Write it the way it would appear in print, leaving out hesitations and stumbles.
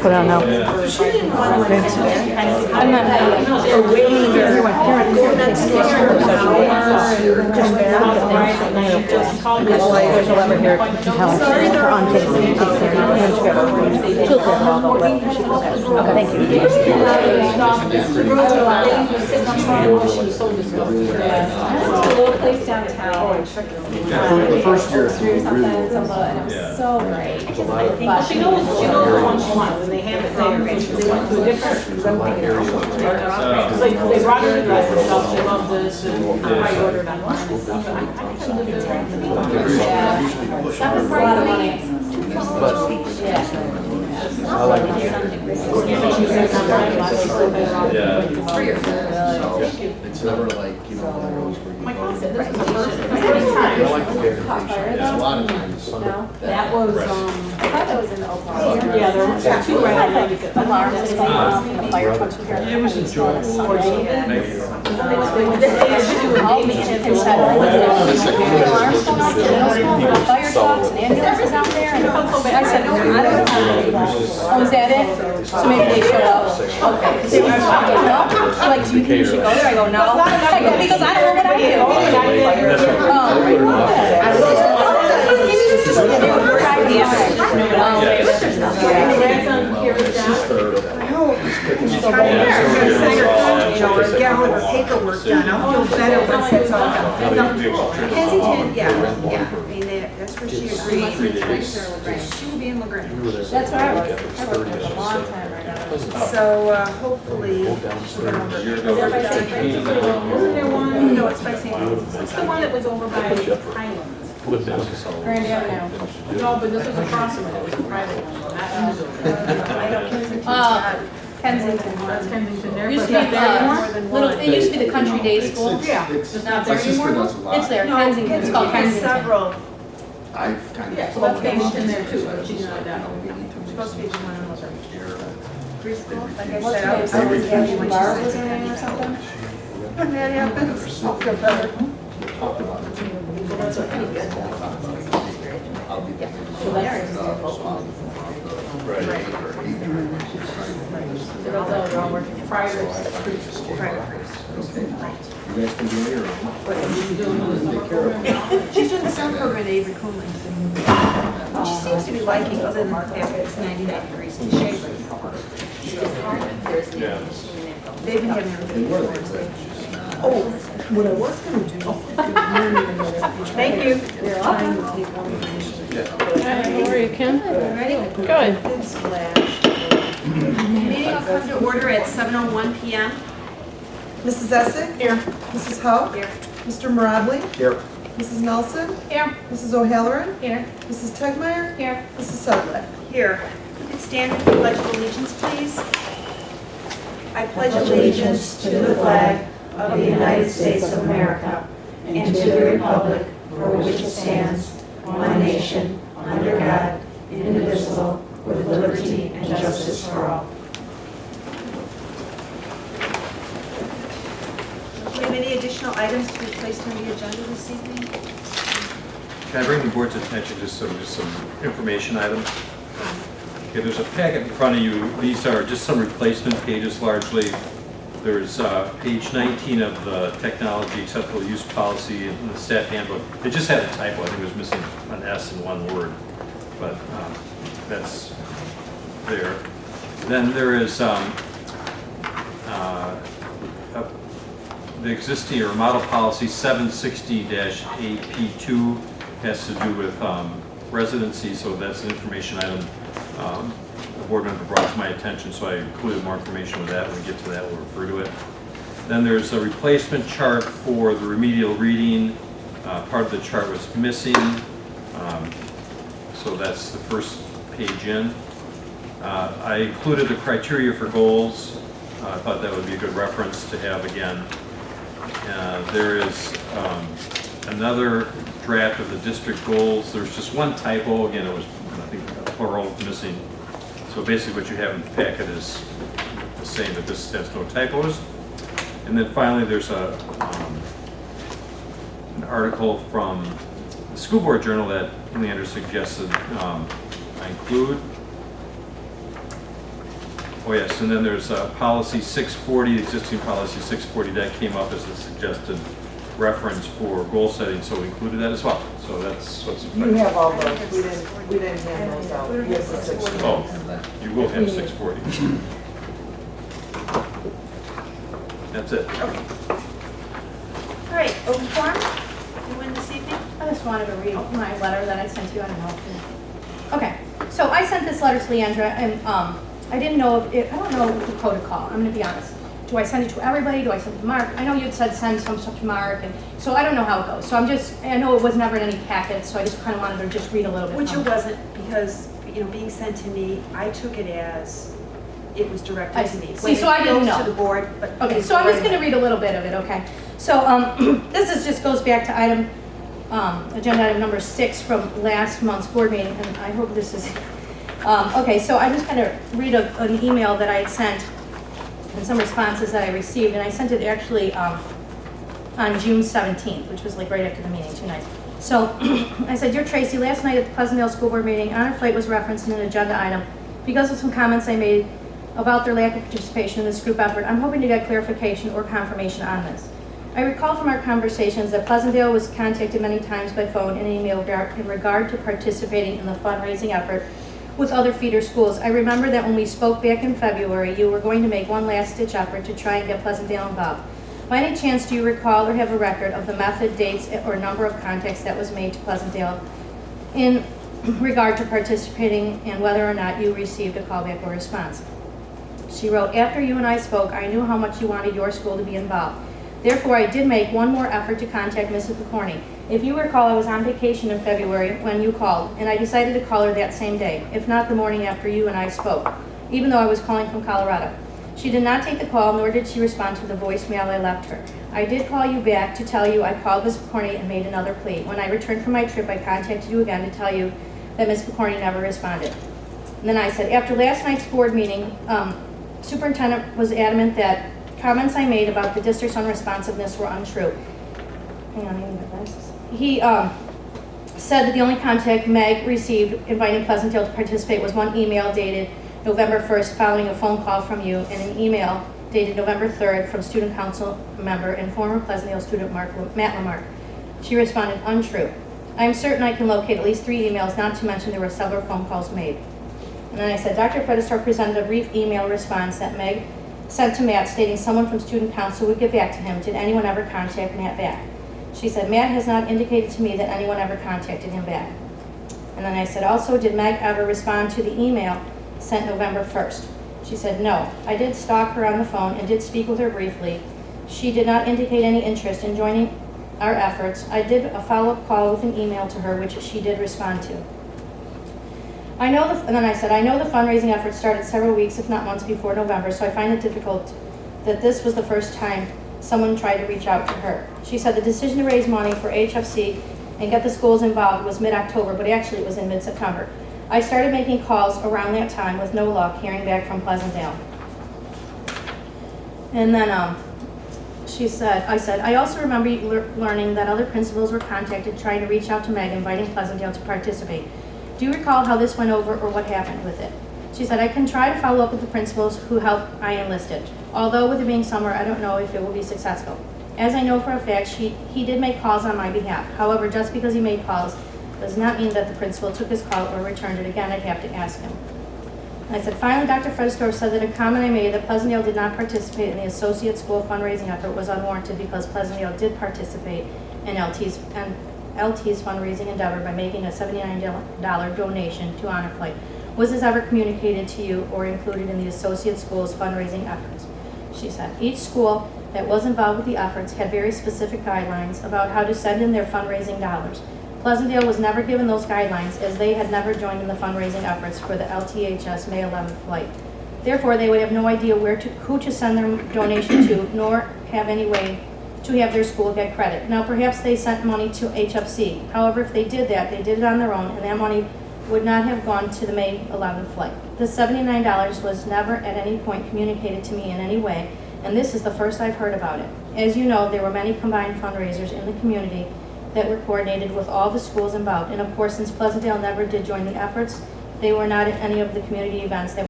Put on now. She didn't want to I'm not waiting everyone here at the there's a lever here to tell her on Facebook. She'll tell all the web. Okay, thank you. Place downtown. The first year, it was really And it was so great. Well, she knows the one she wants, and they have it there. They went to a different, like, they brought her the dress and stuff, she loves this, and I ordered online and stuff. That's a lot of money. I like it. It's never like, you know, like always bring My you God said this was the first. I don't like the degradation. A lot of times. That was, I thought that was in the Oklahoma. yeah, there were two right on there. Alarms and the fire trucks were here. It was enjoyable. Maybe. All meetings and said, the alarms going off, the fire trucks and ambulances out there. And I said, no, I don't know. Oh, is that it? So maybe they show up. Okay. They were talking, no? Like, do you think you should go there? I go, no. I go, because I don't know what I do. Get all her paperwork done. I'll feel better once it's all done. Kensington, yeah. I mean, that's where she agreed. She will be in LaGrange. That's where I was. I worked there a long time right now. So hopefully she'll get over. Wasn't there one? No, it's by St. Louis. What's the one that was over by Highlands? Grand Avenue. No, but this was across from it, it was a private one, not I know Kensington's Kensington. That's Kensington there, Used but to be not there anymore? little. It used to be the country day school. Yeah. It's not there My sister anymore. does a lot. It's there. No, Kensington. It's called Kensington has Kensington. several. I've kind Yeah, of. so that's Kensington there too, but she's not that one. Supposed to be the one in preschool. Like I What's said, I the was name? always happy when she Barb was said her name or something? when that happens. I'll feel better. Talked about it. I'll be there. They're all working prior to You guys can do your own. Take care of it. She's doing the summer program at Avery Coolman. She seems to be liking, other than the fact that it's 99 degrees in the shade right now. They've been having everything before. Oh, what I was gonna do. Thank you. Hi, how are you, Kim? Ready? Good. Meeting will come to order at 7:01 PM. Mrs. Essig? Here. Mrs. Howe? Here. Mr. Maradli? Here. Mrs. Nelson? Here. Mrs. O'Halloran? Here. Mrs. Tegmeyer? Here. Mrs. Sudley? Here. You could stand for the Pledge of Allegiance, please. I pledge allegiance to the flag of the United States of America and to the republic for which it stands, one nation, under God, indivisible, with liberty and justice for all. Do you have any additional items to be placed on the agenda this evening? Can I bring the board's attention to some information items? Okay, there's a packet in front of you. These are just some replacement pages largely. There's page 19 of the technology acceptable use policy in the stat handbook. It just had a typo. I think it was missing an S in one word, but that's there. Then there is the existing or model policy 760-8P2 has to do with residency, so that's an information item the board member brought to my attention, so I included more information with that. When we get to that, we'll refer to it. Then there's a replacement chart for the remedial reading. Part of the chart was missing, so that's the first page in. I included the criteria for goals. I thought that would be a good reference to have again. There is another draft of the district goals. There's just one typo. Again, it was, I think, a plural missing. So basically what you have in the packet is the same, but this has no typos. And then finally, there's an article from the School Board Journal that Leander suggested I include. Oh, yes, and then there's policy 640, existing policy 640, that came up as a suggested reference for goal setting, so we included that as well. So that's what's You affected. have all those, we didn't hand those out. You have the 640. Oh, you will have 640. That's it. All right, open forum, you win this evening? I just wanted to read my letter that I sent you, I don't know. Okay, so I sent this letter to Leandra, and I didn't know if, I don't know the protocol, I'm gonna be honest. Do I send it to everybody, do I send it to Mark? I know you'd said send some stuff to Mark, and so I don't know how it goes. So I know it was never in any packet, so I just kind of wanted to just read a little bit. Which it from wasn't, because, being sent to me, I took it as it was directed to me. See, so I didn't When it know. goes to the board, but. Okay, so I'm just gonna read a little bit of it, okay? So, just goes back to agenda item number 6 from last month's board meeting, and I hope this is, okay, so I'm just gonna read an email that I had sent and some responses that I received, and I sent it actually on June 17th, which was like right after the meeting, 2 nights. So, I said, "Dear Tracy, last night at the Pleasantdale School Board meeting, honor flight was referenced in an agenda item because of some comments I made about their lack of participation in this group effort. I'm hoping to get clarification or confirmation on this. I recall from our conversations that Pleasantdale was contacted many times by phone and email in regard to participating in the fundraising effort with other feeder schools. I remember that when we spoke back in February, you were going to make one last-ditch effort to try and get Pleasantdale involved. By any chance, do you recall or have a record of the method, dates, or number of contacts that was made to Pleasantdale in regard to participating and whether or not you received a callback or response?" She wrote, "After you and I spoke, I knew how much you wanted your school to be involved. Therefore, I did make one more effort to contact Mrs. McCorney. If you recall, I was on vacation in February when you called, and I decided to call her that same day, if not the morning after you and I spoke, even though I was calling from Colorado. She did not take the call, nor did she respond to the voicemail I left her. I did call you back to tell you I called Ms. McCorney and made another plea. When I returned from my trip, I contacted you again to tell you that Ms. McCorney never responded." And then I said, "After last night's board meeting, Superintendent was adamant that comments I made about the district's unresponsiveness were untrue." Hang on, I need my glasses. He said that the only contact Meg received inviting Pleasantdale to participate was one email dated November 1st following a phone call from you, and an email dated November 3rd from student council member and former Pleasantdale student Matt Lamarck. She responded, "Untrue. I am certain I can locate at least 3 emails, not to mention there were several phone calls made." And then I said, "Dr. Fredestor presented a brief email response that Meg sent to Matt stating someone from student council would get back to him. Did anyone ever contact Matt back?" She said, "Matt has not indicated to me that anyone ever contacted him back." And then I said, "Also, did Meg ever respond to the email sent November 1st? She said, "No. I did stalk her on the phone and did speak with her briefly. She did not indicate any interest in joining our efforts. I did a follow-up call with an email to her, which she did respond to. And then I said, I know the fundraising effort started several weeks, if not months before November, so I find it difficult that this was the first time someone tried to reach out to her." She said the decision to raise money for HFC and get the schools involved was mid-October, but actually it was in mid-September. "I started making calls around that time with no luck hearing back from Pleasantdale." And then I said, "I also remember learning that other principals were contacted trying to reach out to Meg, inviting Pleasantdale to participate. Do you recall how this went over or what happened with it?" She said, "I can try to follow up with the principals who helped I enlisted. Although with it being summer, I don't know if it will be successful. As I know for a fact, he did make calls on my behalf. However, just because he made calls does not mean that the principal took his call or returned it again. I'd have to ask him." And I said, "Finally, Dr. Fredestor said that a comment I made that Pleasantdale did not participate in the associate school fundraising effort was unwarranted because Pleasantdale did participate in LT's fundraising endeavor by making a $79 donation to Honor Flight. Was this ever communicated to you or included in the associate school's fundraising efforts?" She said, "Each school that was involved with the efforts had very specific guidelines about how to send in their fundraising dollars. Pleasantdale was never given those guidelines as they had never joined in the fundraising efforts for the LTHS May 11th flight. Therefore, they would have no idea who to send their donation to, nor have any way to have their school get credit. Now, perhaps they sent money to HFC. However, if they did that, they did it on their own, and that money would not have gone to the May 11th flight. The $79 was never at any point communicated to me in any way, and this is the first I've heard about it. As you know, there were many combined fundraisers in the community that were coordinated with all the schools involved, and of course, since Pleasantdale never did join the efforts, they were not at any of the community events that